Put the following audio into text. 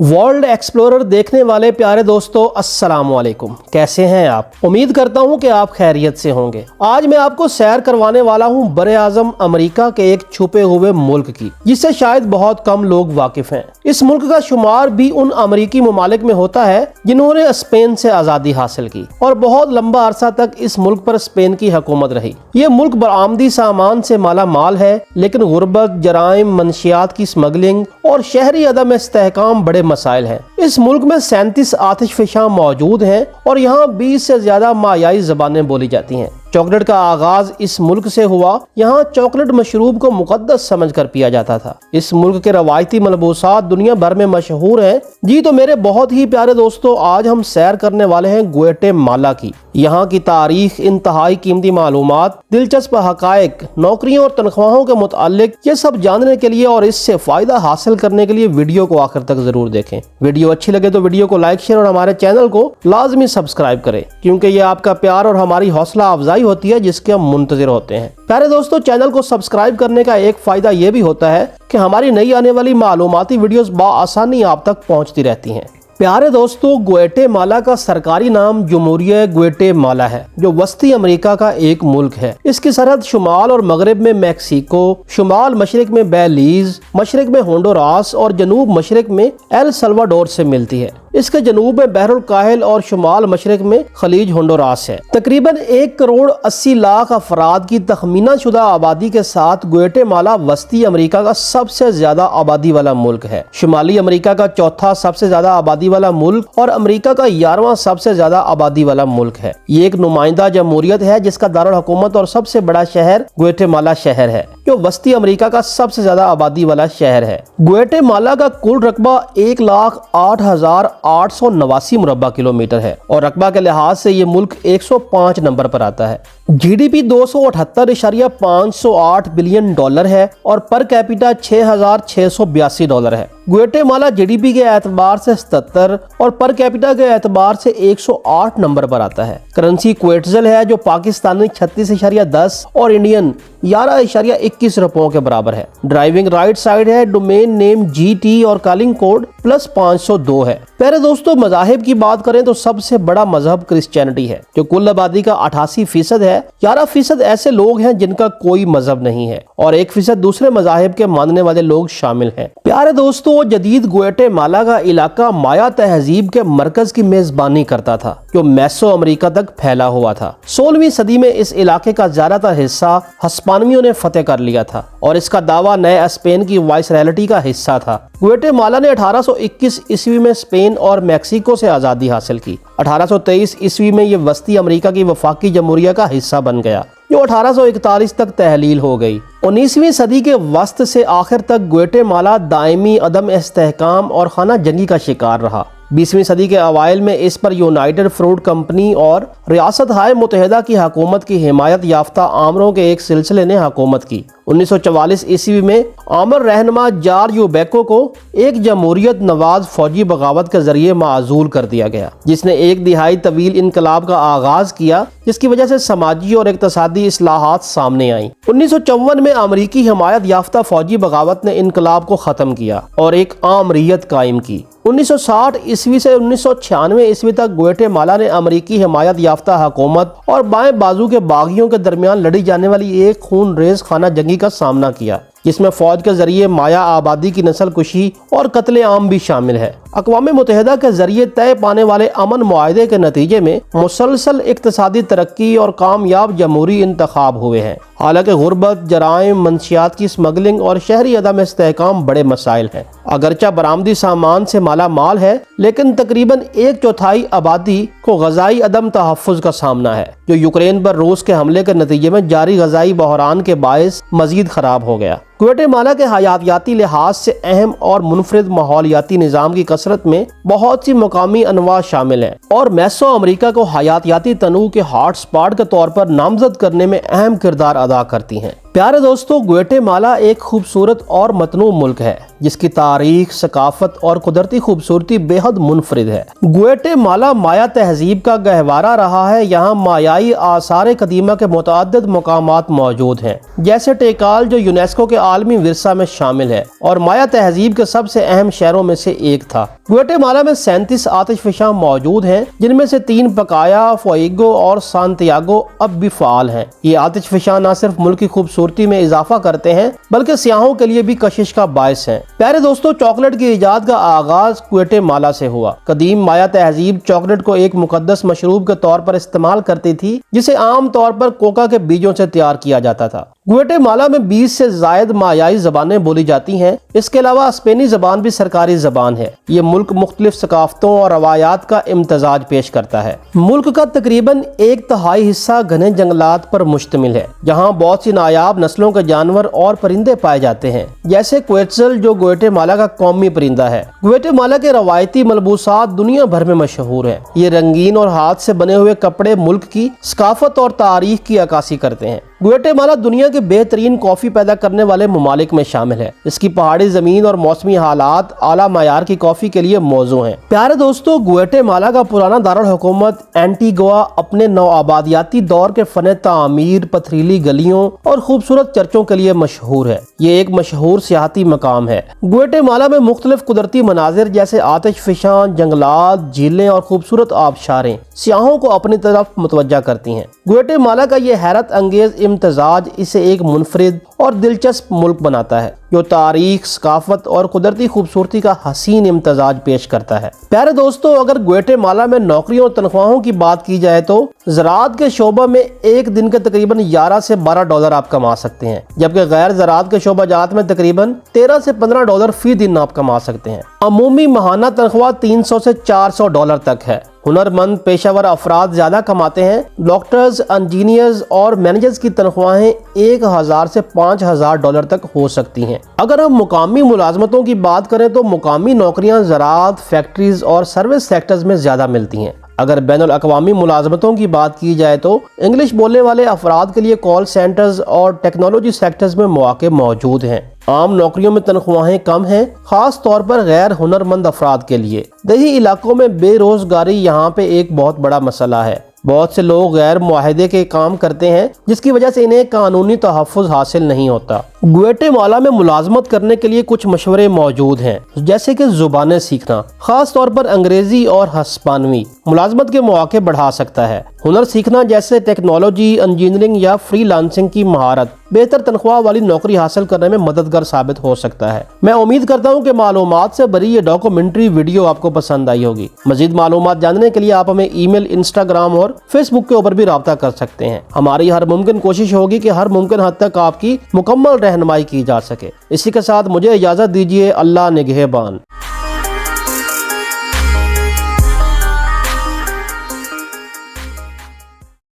World explorer देखने वाले प्यारे दोस्तों, अस्सलाम वालेकुम। कैसे हैं आप? उम्मीद करता हूं कि आप खैरियत से होंगे। आज मैं आपको सैर करवाने वाला हूं बरे आज़म अमेरिका के एक छुपे हुए मुल्क की, जिससे शायद बहुत कम लोग वाकिफ हैं। इस मुल्क का शुमार भी उन अमेरिकी ममालिक में होता है जिन्होंने स्पेन से आज़ादी हासिल की और बहुत लंबा अरसा तक इस मुल्क पर स्पेन की हुकूमत रही। ये मुल्क बरामदी सामान से माला माल है, लेकिन गुर्बत, जराइम, मंशियात की स्मगलिंग और शहरी अदम इस्तेहकाम बड़े मसाइल हैं। इस मुल्क में 37 आतिशफशां मौजूद हैं और यहाँ 20 से ज्यादा मायाई ज़बानें बोली जाती हैं। चॉकलेट का आगाज इस मुल्क से हुआ। यहाँ चॉकलेट मशरूब को मुकद्दस समझकर पिया जाता था। इस मुल्क के रवायती मलबूसात दुनिया भर में मशहूर हैं। जी तो मेरे बहुत ही प्यारे दोस्तों, आज हम सैर करने वाले हैं ग्वाटेमाला की। यहाँ की तारीख, इंतहाई कीमती मालूमात, दिलचस्प हकायक, नौकरियों और तनख्वाहों के मुतालिक, ये सब जानने के लिए और इससे फायदा हासिल करने के लिए वीडियो को आखिर तक जरूर देखें। वीडियो अच्छी लगे तो वीडियो को लाइक, शेयर और हमारे चैनल को लाजमी सब्सक्राइब करें, क्योंकि ये आपका प्यार और हमारी हौसला अफजाई होती है जिसके हम मुंतजिर होते हैं। प्यारे दोस्तों, चैनल को सब्सक्राइब करने का एक फायदा ये भी होता है कि हमारी नई आने वाली मालूमाती वीडियोस बआसानी आप तक पहुंचती रहती हैं। प्यारे दोस्तों, ग्वाटेमाला का सरकारी नाम जमहूरिया ग्वाटेमाला है, जो वस्ती अमेरिका का एक मुल्क है। इसकी सरहद शुमाल और मगरब में मैक्सिको, शुमाल मशरक में बेलीज, मशरक में होंडुरास और जनूब मशरक में एल सल्वाडोर से मिलती है। इसके जनूब में बहरुल काहिल और शुमाल मशरक में खलीज होंडुरास है। तकरीबन 1 करोड़ 80 लाख अफराद की तखमीना शुदा आबादी के साथ ग्वाटेमाला वस्ती अमेरिका का सबसे ज्यादा आबादी वाला मुल्क है। शुमाली अमेरिका का चौथा सबसे ज्यादा आबादी वाला मुल्क और अमेरिका का 11वां सबसे ज्यादा आबादी वाला मुल्क है। ये एक नुमाइंदा जमहूरियत है जिसका दारुल हुकूमत और सबसे बड़ा शहर ग्वाटेमाला शहर है, जो वस्ती अमेरिका का सबसे ज्यादा आबादी वाला शहर है। ग्वाटेमाला का कुल रकबा 1,08,889 मुरब्बा किलोमीटर है और रकबा के लिहाज से ये मुल्क 105 नंबर पर आता है। जीडीपी 278.508 बिलियन डॉलर है और पर कैपिटा $6,682 है। ग्वाटेमाला जीडीपी के एतबार से 77 और पर कैपिटा के एतबार से 108 नंबर पर आता है। करेंसी क्वेट्जल है, जो पाकिस्तानी 36.10 और इंडियन 11.21 रुपयों के बराबर है। ड्राइविंग राइट साइड है। डोमेन नेम GT और कॉलिंग कोड +502 है। प्यारे दोस्तों, मज़ाहिब की बात करें तो सबसे बड़ा मजहब क्रिश्चियनिटी है, जो कुल आबादी का 88% है। 11% ऐसे लोग हैं जिनका कोई मजहब नहीं है और 1% दूसरे मज़ाहिब के मानने वाले लोग शामिल हैं। प्यारे दोस्तों, जदीद ग्वाटेमाला का इलाका माया तहजीब के मरकज की मेजबानी करता था, जो मेसो अमेरिका तक फैला हुआ था। 16वीं सदी में इस इलाके का ज्यादातर हिस्सा हिस्पानियों ने फतेह कर लिया था और इसका दावा नए स्पेन की वाइसरायल्टी का हिस्सा था। ग्वाटेमाला ने 1821 ईस्वी में स्पेन और मैक्सिको से आज़ादी हासिल की। 1823 ईस्वी में ये वस्ती अमेरिका की वफाकी जमहूरिया का हिस्सा बन गया, जो 1841 तक तहलील हो गई। 19वीं सदी के वस्त से आखिर तक ग्वाटेमाला दायमी अदम इस्तेहकाम और खाना जंगी का शिकार रहा। 20वीं सदी के अवाइल में इस पर यूनाइटेड फ्रूट कंपनी और रियासत हाय मुतहदा की हुकूमत की हिमायत याफ्ता आमरों के एक सिलसिले ने हुकूमत की। 1944 ईस्वी में आमर रहनुमा जॉर्ज यूबेको को एक जमहूरियत नवाज फौजी बगावत के जरिए माजूल कर दिया गया, जिसने एक दिहाई तवील इनकलाब का आगाज किया, जिसकी वजह से समाजी और इक्तसादी इस्लाहात सामने आई। 1954 में अमरीकी हिमायत याफ्ता फौजी बगावत ने इनकलाब को खत्म किया और एक आमरीयत कायम की। 1960 ईस्वी से 1996 ईस्वी तक ग्वाटेमाला ने अमरीकी हिमायत याफ्ता हुकूमत और बाएं बाजू के बागियों के दरमियान लड़ी जाने वाली एक खून रेज खाना जंगी का सामना किया, जिसमें फौज के जरिए माया आबादी की नस्ल कुशी और कत्ले आम भी शामिल है। अक़वाम मुत्तहिदा के जरिए तय पाने वाले अमन मुआहदे के नतीजे में मुसलसल इक्तसादी तरक्की और कामयाब जमहूरी इंतखाब हुए हैं। हालांकि गुर्बत, जराइम, मंशियात की स्मगलिंग और शहरी अदम इस्तेहकाम बड़े मसाइल हैं। अगरचा बरामदी सामान से माला माल है, लेकिन तकरीबन 1/4 आबादी को गजाई अदम तहफ़्फ़ुज़ का सामना है, जो यूक्रेन पर रूस के हमले के नतीजे में जारी गजाई बहरान के बायस मजीद खराब हो गया। ग्वाटेमाला के हयातियाती लिहाज से अहम और मुनफरिद माहौलियाती निज़ाम की कसरत में बहुत सी मकामी अनवा शामिल हैं और मेसो अमेरिका को हयातियाती तनू के हॉट स्पॉट के तौर पर नामजद करने में अहम किरदार अदा करती हैं। प्यारे दोस्तों, ग्वाटेमाला एक खूबसूरत और मतनू मुल्क है जिसकी तारीख, सकाफत और कुदरती खूबसूरती बेहद मुनफरिद है। ग्वाटेमाला माया तहजीब का गहवारा रहा है। यहाँ मायाई आसार कदीमा के मुतअद्दिद मकामात मौजूद हैं, जैसे टेकाल जो यूनेस्को के आलमी विरसा में शामिल है और माया तहजीब के सबसे अहम शहरों में से एक था। ग्वाटेमाला में 37 आतिशफशां मौजूद हैं, जिनमें से 3 पकाया, फुएगो और सांतियागो अब भी फाल हैं। ये आतिशफशां न सिर्फ मुल्क की खूबसूरती में इजाफा करते हैं बल्कि सियाहों के लिए भी कशिश का बायस हैं। प्यारे दोस्तों, चॉकलेट की इजाद का आगाज ग्वाटेमाला से हुआ। कदीम माया तहजीब चॉकलेट को एक मुकद्दस मशरूब के तौर पर इस्तेमाल करती थी, जिसे आम तौर पर कोका के बीजों से तैयार किया जाता था। ग्वाटेमाला में 20 से जायद मायाई जबानें बोली जाती हैं। इसके अलावा स्पेनी जबान भी सरकारी जबान है। ये मुल्क मुख्तलिफ सकाफतों और रवायात का इम्तजाज पेश करता है। मुल्क का तकरीबन 1/3 हिस्सा घने जंगलात पर मुश्तमिल है, जहाँ बहुत सी नायाब नस्लों के जानवर और परिंदे पाए जाते हैं, जैसे क्वेट्ज़ल जो ग्वाटेमाला का कौमी परिंदा है। ग्वाटेमाला के रवायती मलबूसात दुनिया भर में मशहूर है। ये रंगीन और हाथ से बने हुए कपड़े मुल्क की सकाफत और तारीख की अक्कासी करते हैं। ग्वाटेमाला दुनिया के बेहतरीन कॉफी पैदा करने वाले ममालिक में शामिल है। इसकी पहाड़ी जमीन और मौसमी हालात आला मायार की कॉफी के लिए मौजू हैं। प्यारे दोस्तों, ग्वाटेमाला का पुराना दारुल हुकूमत एंटीगुआ अपने नौआबादियाती दौर के फन तामीर, पथरीली गलियों और खूबसूरत चर्चों के लिए मशहूर है। ये एक मशहूर सियाहती मकाम है। ग्वाटेमाला में मुख्तलिफ कुदरती मनाजिर जैसे आतिशफशां, जंगलात, झीलें और खूबसूरत आबशारें सियाहों को अपनी तरफ मुतवज्जा करती हैं। ग्वाटेमाला का ये हैरत अंगेज इम्तजाज इसे एक मुनफरिद और दिलचस्प मुल्क बनाता है, जो तारीख, सकाफत और कुदरती खूबसूरती का हसीन इम्तजाज पेश करता है। प्यारे दोस्तों, अगर ग्वाटेमाला में नौकरियों और तनख्वाहों की बात की जाए तो ज़राअत के शोबा में एक दिन के तकरीबन 11 से 12 डॉलर आप कमा सकते हैं, जबकि गैर ज़राअत के शोबाजात में तकरीबन 13 से 15 डॉलर फी दिन आप कमा सकते हैं। अमूमी माहाना तनख्वाह 300 से 400 डॉलर तक है। हुनरमंद पेशावर अफराद ज्यादा कमाते हैं। डॉक्टर्स, इंजीनियर्स और मैनेजर्स की तनख्वाहें 1000 से 5000 डॉलर तक हो सकती हैं। अगर हम मुकामी मुलाजमतों की बात करें तो मुकामी नौकरियां ज़राअत, फैक्ट्रीज और सर्विस सेक्टर्स में ज्यादा मिलती हैं। अगर बैनुल अक़वामी मुलाजमतों की बात की जाए तो इंग्लिश बोलने वाले अफराद के लिए कॉल सेंटर्स और टेक्नोलॉजी सेक्टर्स में मौके मौजूद हैं। आम नौकरियों में तनख्वाहें कम हैं, खास तौर पर गैर हुनरमंद अफराद के लिए। देही इलाकों में बेरोजगारी यहाँ पे एक बहुत बड़ा मसला है। बहुत से लोग गैर मुआहदे के काम करते हैं, जिसकी वजह से इन्हें कानूनी तहफ़्फ़ुज़ हासिल नहीं होता। ग्वाटेमाला में मुलाजमत करने के लिए कुछ मशवरे मौजूद हैं, जैसे कि ज़ुबानें सीखना, खास तौर पर अंग्रेजी और हस्पानवी मुलाजमत के मौके बढ़ा सकता है। हुनर सीखना जैसे टेक्नोलॉजी, इंजीनियरिंग या फ्रीलांसिंग की महारत बेहतर तनख्वाह वाली नौकरी हासिल करने में मददगार साबित हो सकता है। मैं उम्मीद करता हूँ कि मालूमात से भरी ये डॉक्यूमेंट्री वीडियो आपको पसंद आई होगी। मजीद मालूमात जानने के लिए आप हमें ईमेल, इंस्टाग्राम और फेसबुक के ऊपर भी राब्ता कर सकते हैं। हमारी हर मुमकिन कोशिश होगी कि हर मुमकिन हद तक आपकी मुकम्मल रहनुमाई की जा सके। इसी के साथ मुझे इजाज़त दीजिए। अल्लाह निगहबान।